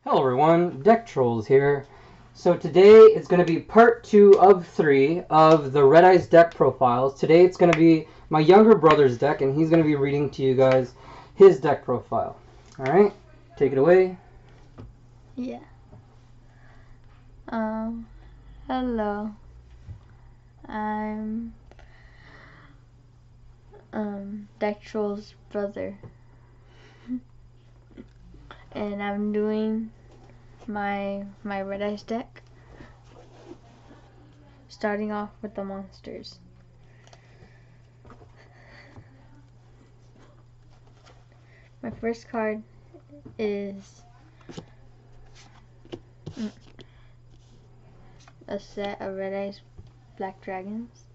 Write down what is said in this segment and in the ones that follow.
Hello everyone, DeckTrolls here. So today is going to be part 2 of 3 of the Red Eyes deck profiles. Today it's going to be my younger brother's deck, and he's going to be reading to you guys his deck profile. Alright, take it away. Yeah. Hello. I'm DeckTrolls' brother. And I'm doing my Red Eyes deck. Starting off with the monsters. My first card is a set of Red Eyes Black Dragons,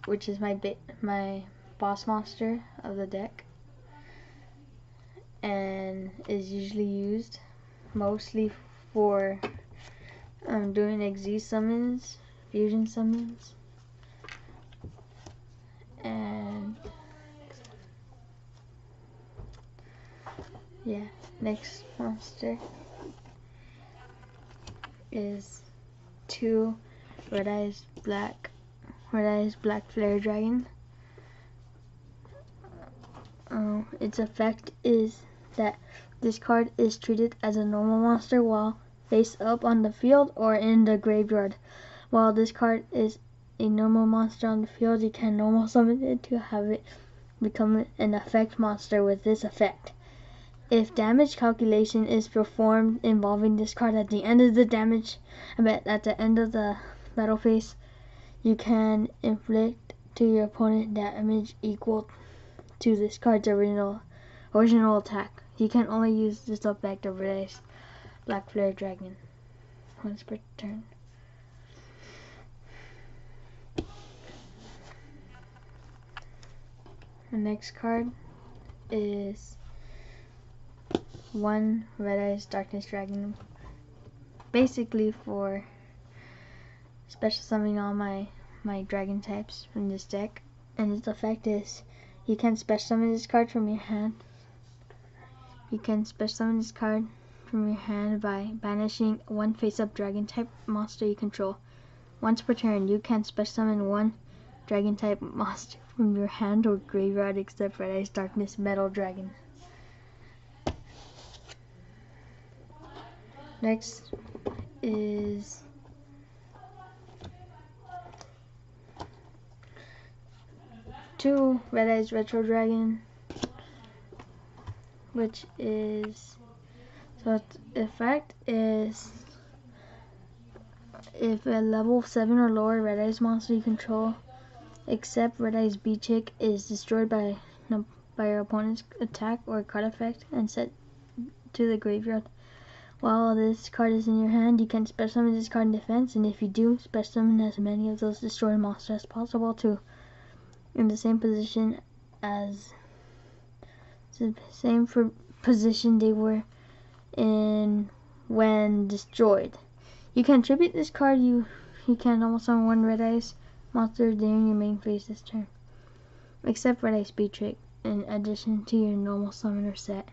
which is my boss monster of the deck, and is usually used mostly for doing Xyz summons, fusion summons, and yeah. Next monster is two Red Eyes Black Flare Dragon. Its effect is that this card is treated as a normal monster while face up on the field or in the graveyard. While this card is a normal monster on the field, you can normal summon it to have it become an effect monster with this effect. If damage calculation is performed involving this card at the end of the battle phase, you can inflict to your opponent damage equal to this card's original attack. You can only use this effect of Red Eyes Black Flare Dragon once per turn. The next card is one Red Eyes Darkness Dragon, basically for special summoning all my dragon types from this deck. And its effect is you can special summon this card from your hand. You can special summon this card from your hand by banishing one face-up dragon type monster you control. Once per turn, you can special summon one dragon type monster from your hand or graveyard except Red Eyes Darkness Metal Dragon. Next is two Red Eyes Retro Dragon, which is, so its effect is if a level 7 or lower Red Eyes monster you control except Red Eyes B-Chick is destroyed by your opponent's attack or card effect and set to the graveyard. While this card is in your hand, you can special summon this card in defense, and if you do, special summon as many of those destroyed monsters as possible to in the same position position they were in when destroyed. You can tribute this card. You can almost summon one Red Eyes monster during your main phase this turn, except Red Eyes B-Trick, in addition to your normal summoner set.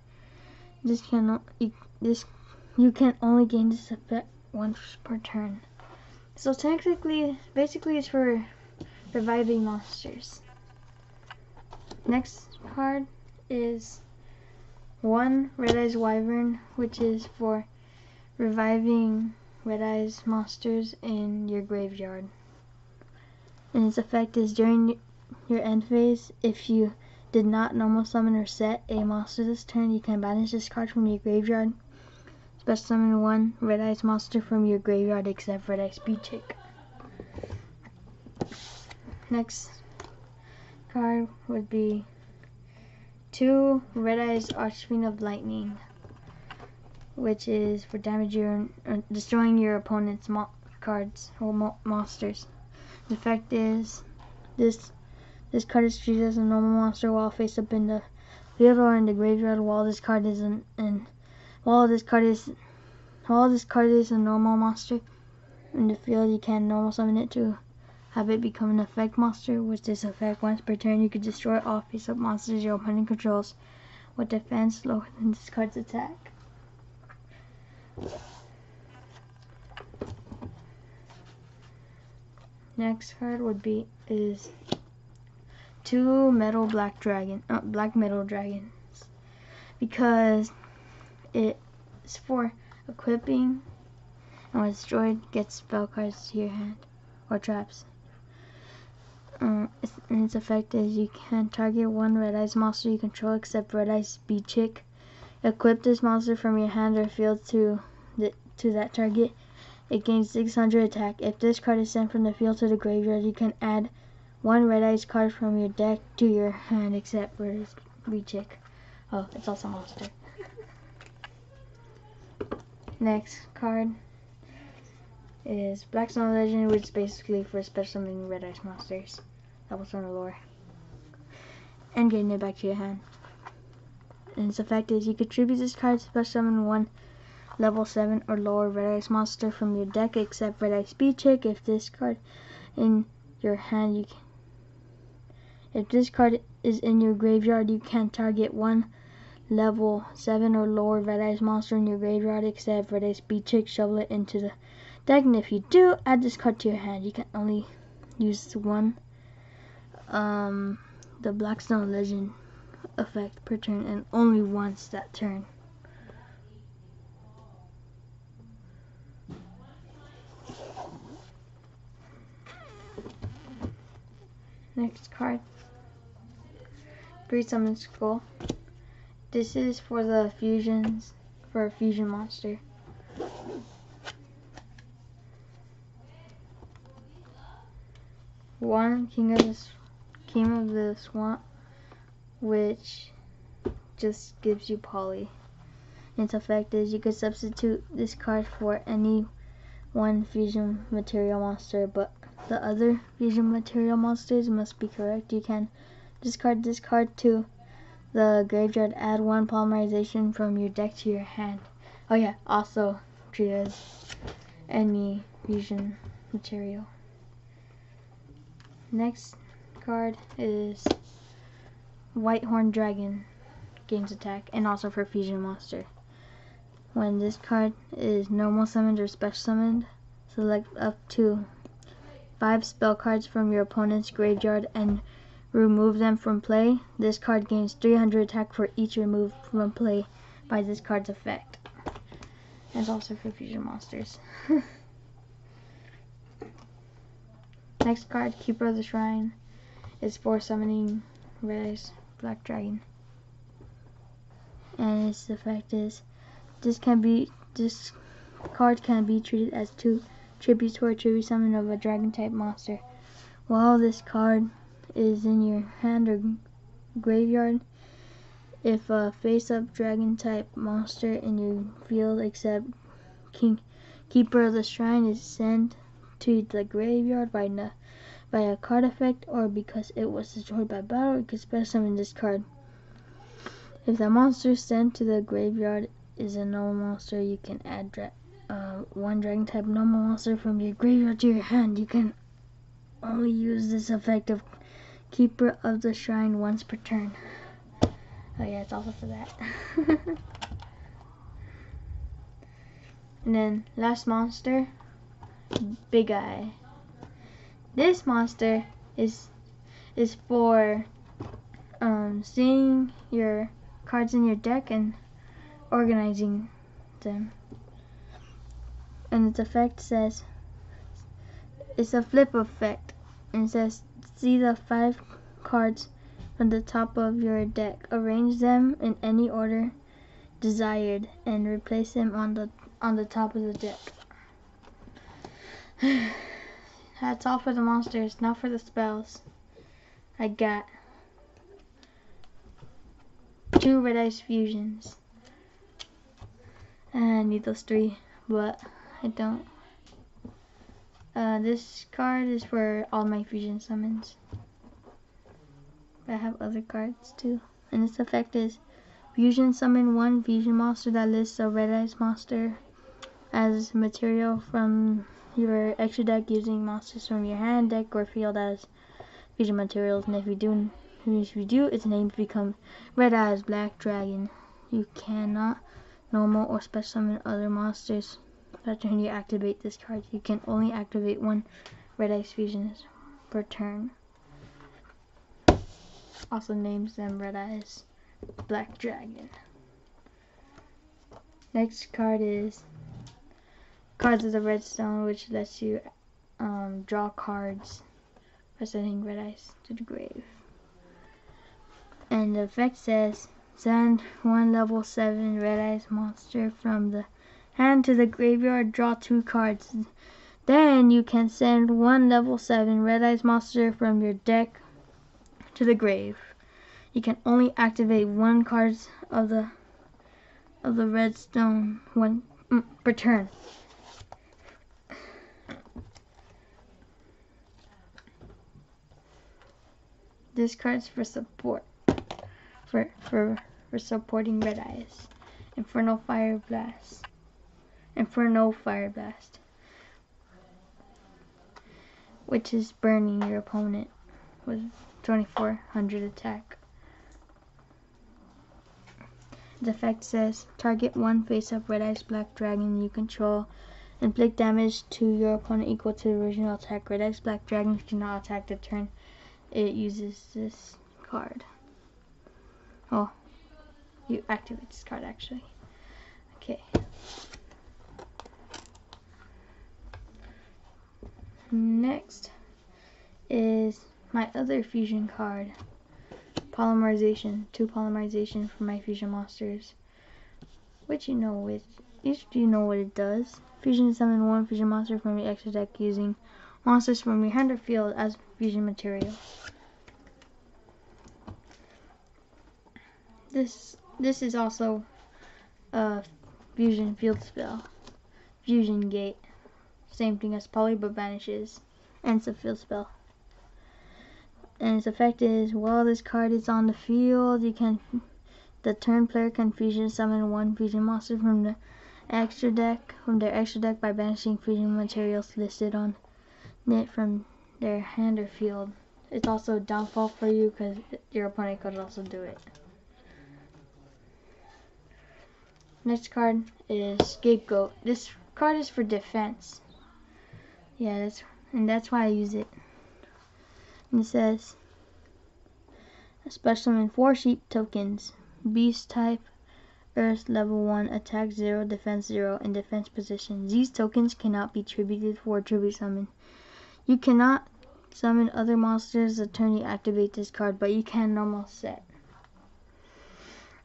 You can only gain this effect once per turn. So basically it's for reviving monsters. Next card is one Red Eyes Wyvern, which is for reviving Red Eyes monsters in your graveyard. And its effect is during your end phase, if you did not normal summon or set a monster this turn, you can banish this card from your graveyard. Special summon one Red Eyes monster from your graveyard except Red Eyes B-Chick. Next card would be two Red Eyes Archfiend of Lightning, which is for destroying your opponent's cards or monsters. The effect is this card is treated as a normal monster while face up in the field or in the graveyard. While this card is a normal monster in the field, you can normal summon it to have it become an effect monster. With this effect, once per turn, you can destroy all face-up monsters your opponent controls with defense lower than this card's attack. Next card is 2 black metal dragons, because it's for equipping, and when destroyed, gets spell cards to your hand or traps. And its effect is you can target 1 red eyes monster you control except red eyes beach chick. Equip this monster from your hand or field to that target. It gains 600 attack. If this card is sent from the field to the graveyard, you can add 1 red eyes card from your deck to your hand except red eyes beach chick. Oh, it's also a monster. Next card is Blackstone Legend, which is basically for special summoning red eyes monsters. That was from the lore. And getting it back to your hand. And its effect is you contribute this card to special summon 1 level 7 or lower red eyes monster from your deck except red eyes beach chick. If this card in your hand if this card is in your graveyard, you can target 1 level 7 or lower red eyes monster in your graveyard except red eyes beach chick, shovel it into the deck, and if you do, add this card to your hand. You can only use one the Blackstone Legend effect per turn, and only once that turn. Next card, Great Summon Skull. This is for the fusions, for a fusion monster. One King of the Swamp, which just gives you poly. Its effect is you could substitute this card for any one fusion material monster, but the other fusion material monsters must be correct. You can discard this card to the graveyard, add 1 polymerization from your deck to your hand. Oh yeah, also treat it as any fusion material. Next card is Whitehorn Dragon, gains attack, and also for fusion monster. When this card is normal summoned or special summoned, select up to 5 spell cards from your opponent's graveyard and remove them from play. This card gains 300 attack for each removed from play by this card's effect. And it's also for fusion monsters. Next card, Keeper of the Shrine, is for summoning Red Eyes Black Dragon. And its effect is this card can be treated as 2 tributes to a tribute summon of a dragon type monster. While this card is in your hand or graveyard, if a face-up dragon type monster in your field except Keeper of the Shrine is sent to the graveyard by a card effect or because it was destroyed by battle, you can special summon this card. If the monster sent to the graveyard is a normal monster, you can add 1 dragon type normal monster from your graveyard to your hand. You can only use this effect of Keeper of the Shrine once per turn. Oh yeah, it's also for that. And then last monster, Big Eye. This monster is for seeing your cards in your deck and organizing them. And its effect says, it's a flip effect, and it says see the 5 cards from the top of your deck, arrange them in any order desired, and replace them on the top of the deck. That's all for the monsters. Now for the spells. I got 2 Red Eyes Fusions. I need those 3, but I don't. This card is for all my fusion summons. But I have other cards too. And its effect is fusion summon 1 fusion monster that lists a Red Eyes monster as material from your extra deck using monsters from your hand, deck, or field as fusion materials. And if you do, its name becomes Red Eyes Black Dragon. You cannot normal, or special summon other monsters that turn you activate this card. You can only activate one Red Ice Fusions per turn. Also names them Red Eyes Black Dragon. Next card is Cards of the Redstone, which lets you draw cards by sending Red Ice to the grave. And the effect says, send one level 7 Red Ice monster from the hand to the graveyard, draw 2 cards. Then you can send one level 7 Red Ice monster from your deck to the grave. You can only activate one card of the redstone per turn. This card's for support. For supporting Red Eyes. Inferno Fire Blast, which is burning your opponent with 2400 attack. The effect says, target one face-up Red Eyes Black Dragon you control, inflict damage to your opponent equal to the original attack. Red Eyes Black Dragons cannot attack the turn it uses this card. Oh, you activate this card actually. Okay. Next is my other fusion card. Polymerization. 2 polymerization for my fusion monsters. Which you know what it does. Fusion summon 1 fusion monster from your extra deck using monsters from your hand or field as fusion material. This is also a fusion field spell. Fusion Gate. Same thing as Poly but banishes. And it's a field spell. And its effect is, while this card is on the field, the turn player can fusion summon 1 fusion monster from their extra deck by banishing fusion materials listed on it from their hand or field. It's also a downfall for you because your opponent could also do it. Next card is Scapegoat. This card is for defense. Yeah, that's why I use it. And it says, special summon 4 sheep tokens. Beast type, Earth level 1, attack 0, defense 0, and defense position. These tokens cannot be tributed for tribute summon. You cannot summon other monsters the turn you activate this card, but you can normal set.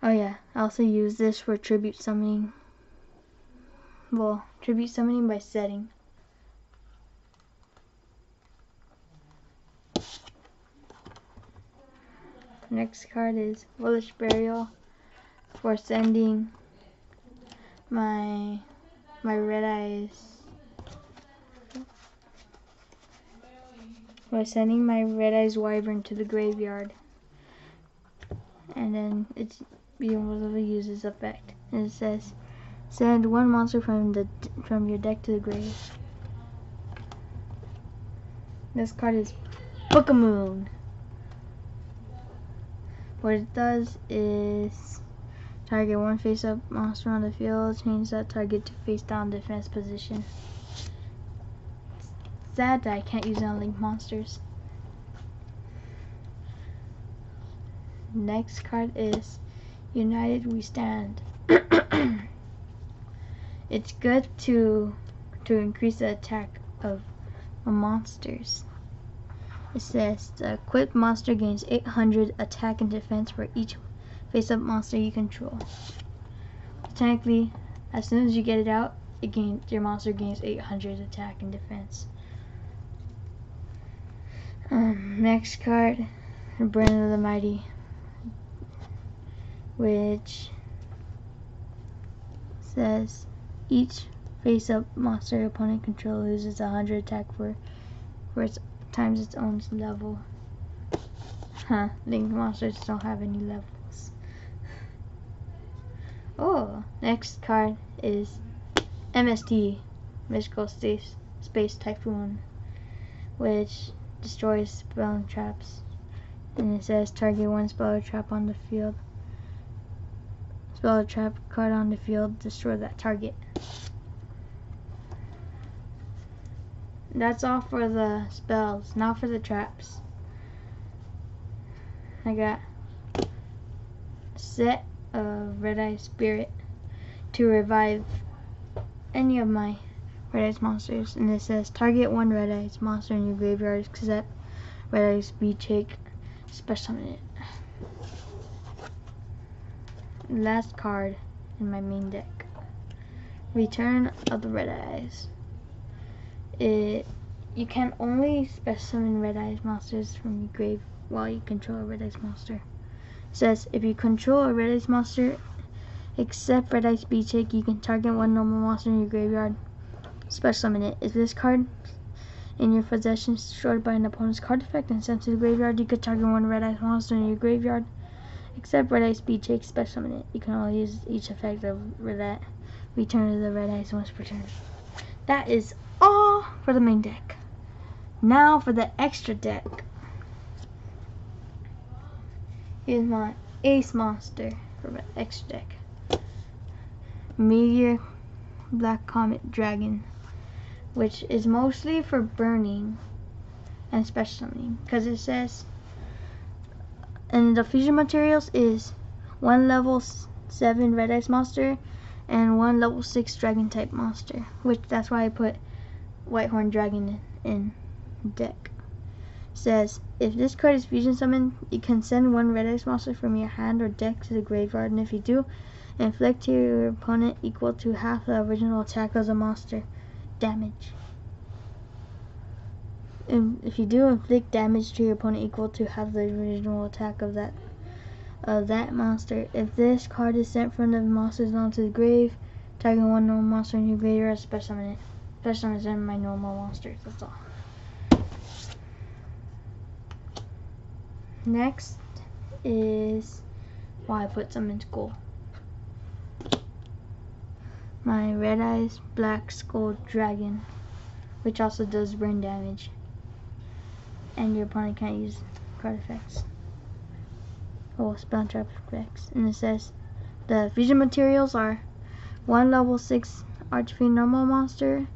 Oh yeah, I also use this for tribute summoning. Well, tribute summoning by setting. Next card is Foolish Burial for sending my Red Eyes. By sending my Red Eyes Wyvern to the graveyard. And then it's being able to use this effect. And it says, send 1 monster from your deck to the grave. This card is Book of Moon. What it does is target 1 face-up monster on the field, change that target to face-down defense position. It's sad that I can't use unlinked monsters. Next card is United We Stand. It's good to increase the attack of monsters. It says the equipped monster gains 800 attack and defense for each face-up monster you control. Technically, as soon as you get it out, your monster gains 800 attack and defense. Next card, Brand of the Mighty, which says each face-up monster your opponent controls loses 100 attack for its times its own level. Linked monsters don't have any levels. Oh, next card is MST, Mystical Space Typhoon, which destroys spell and traps. And it says target 1 spell or trap on the field. spell a trap card on the field, destroy that target. That's all for the spells, not for the traps. I got a set of Red Eye Spirit to revive any of my Red Eyes monsters, and it says target one Red Eyes monster in your graveyard except Red Eyes Beachake, special summon it. Last card in my main deck, Return of the Red Eyes. You can only special summon Red Eyes monsters from your grave while you control a Red Eyes monster. It says if you control a Red Eyes monster except Red Eyes Beachake, you can target one normal monster in your graveyard, special summon it. If this card in your possession is destroyed by an opponent's card effect and sent to the graveyard, you could target one Red Eyes monster in your graveyard except Red Eyes Beachake, special summon it. You can only use each effect of that Return of the Red Eyes once per turn. That is all for the main deck. Now for the extra deck. Here's my ace monster for the extra deck. Meteor Black Comet Dragon, which is mostly for burning and special summoning, because it says, and the fusion materials is 1 level 7 Red Eyes monster and 1 level 6 Dragon type monster, which that's why I put Whitehorn Dragon in deck. Says if this card is fusion summoned, you can send 1 Red Eyes monster from your hand or deck to the graveyard, and if you do, inflict to your opponent equal to half the original attack of the monster damage. And if you do, inflict damage to your opponent equal to half the original attack of that monster. If this card is sent from the monster's onto the grave, target one normal monster in your graveyard, special summon it. Special summon my normal monsters, that's all. Next is why I put some in school. My Red Eyes Black Skull Dragon, which also does burn damage, and your opponent can't use card effects. Oh, spell trap effects. And it says the fusion materials are 1 level 6 Archfiend normal monster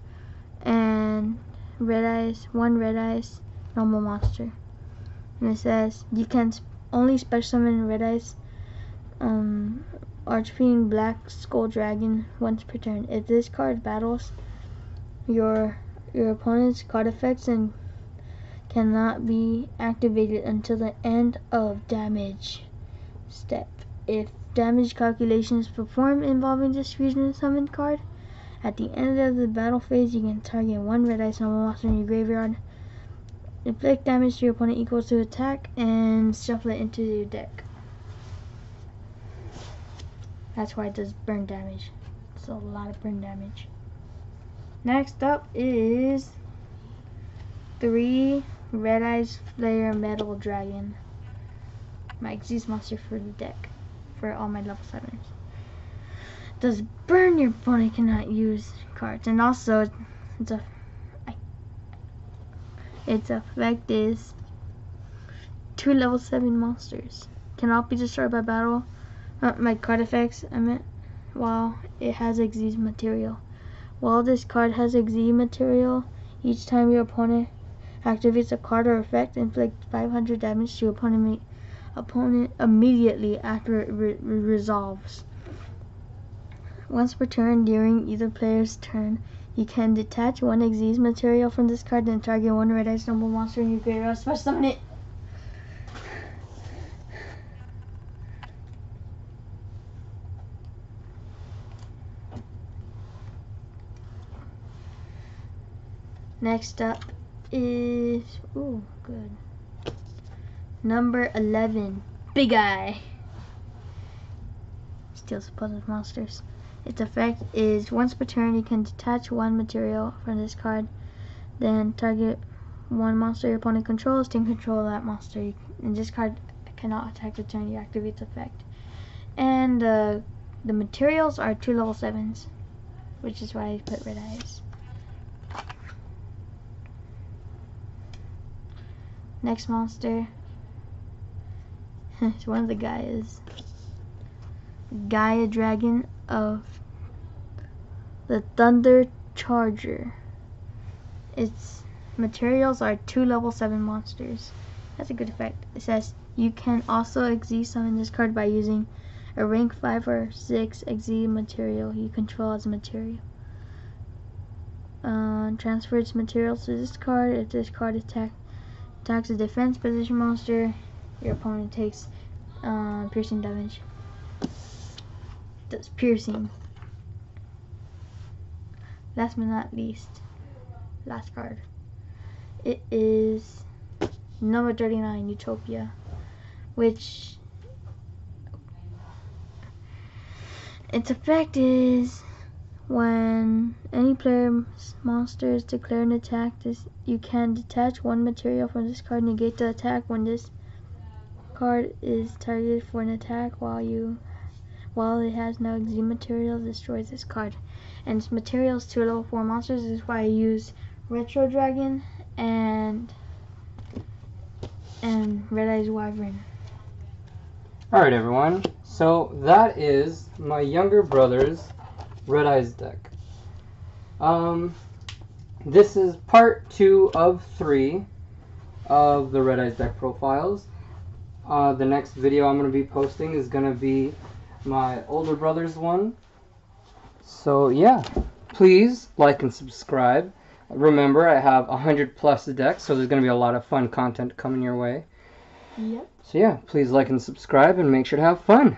and 1 Red Eyes normal monster. And it says you can only special summon Red Eyes Archfiend Black Skull Dragon once per turn. If this card battles your opponent's card effects and cannot be activated until the end of damage step. If damage calculations performed involving this fusion summoned card, at the end of the battle phase, you can target 1 Red Eyes normal monster in your graveyard, inflict damage to your opponent equals to attack, and shuffle it into your deck. That's why it does burn damage. It's a lot of burn damage. Next up is 3 Red Eyes Flare Metal Dragon. My Xyz monster for the deck. For all my level 7s. Does burn, your opponent cannot use cards. And also, its effect is 2 level 7 monsters. Cannot be destroyed by battle. My card effects, I meant, while it has Xyz material. While this card has Xyz material, each time your opponent activates a card or effect, inflict 500 damage to your opponent immediately after it resolves. Once per turn during either player's turn, you can detach 1 Xyz material from this card and target 1 Red Eyes normal monster in your graveyard. Special summon it. Next up is number 11, Big Eye. Steals opponent's monsters. Its effect is once per turn you can detach 1 material from this card, then target 1 monster your opponent controls to control that monster. And this card cannot attack the turn you activate the effect. And the materials are 2 level 7s, which is why I put Red Eyes. Next monster. It's one of the guys. Gaia Dragon of the Thunder Charger. Its materials are 2 level 7 monsters. That's a good effect. It says you can also exceed summon this card by using a rank 5 or 6 exceed material you control as a material. Transfer its materials to this card. If this card attacks a defense position monster, your opponent takes piercing damage. Does piercing. Last but not least, last card. It is number 39, Utopia, which its effect is when any player's monster is declared an attack, you can detach one material from this card, negate the attack. When this card is targeted for an attack while it has no exceed material, destroys this card. And its materials 2 level 4 monsters. This is why I use Retro Dragon and Red Eyes Wyvern. Alright everyone, so that is my younger brother's Red Eyes deck. This is part 2 of 3 of the Red Eyes deck profiles. The next video I'm going to be posting is going to be my older brother's one. So yeah, please like and subscribe. Remember, I have 100+ decks, so there's going to be a lot of fun content coming your way. Yep. So yeah, please like and subscribe and make sure to have fun.